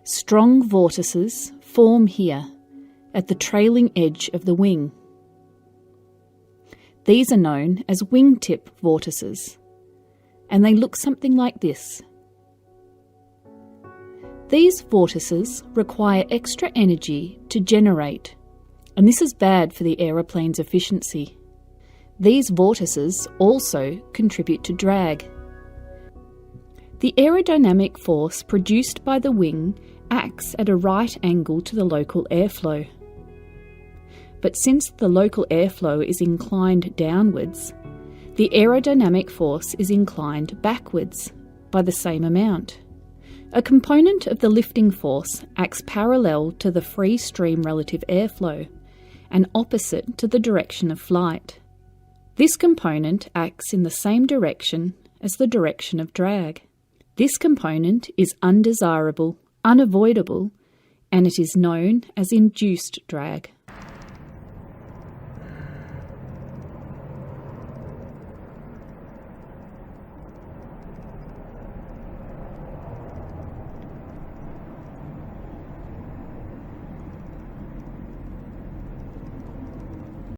Strong vortices form here, at the trailing edge of the wing. These are known as wingtip vortices, and they look something like this. These vortices require extra energy to generate, and this is bad for the aeroplane's efficiency. These vortices also contribute to drag. The aerodynamic force produced by the wing acts at a right angle to the local airflow. But since the local airflow is inclined downwards, the aerodynamic force is inclined backwards by the same amount. A component of the lifting force acts parallel to the free stream relative airflow and opposite to the direction of flight. This component acts in the same direction as the direction of drag. This component is undesirable, unavoidable, and it is known as induced drag.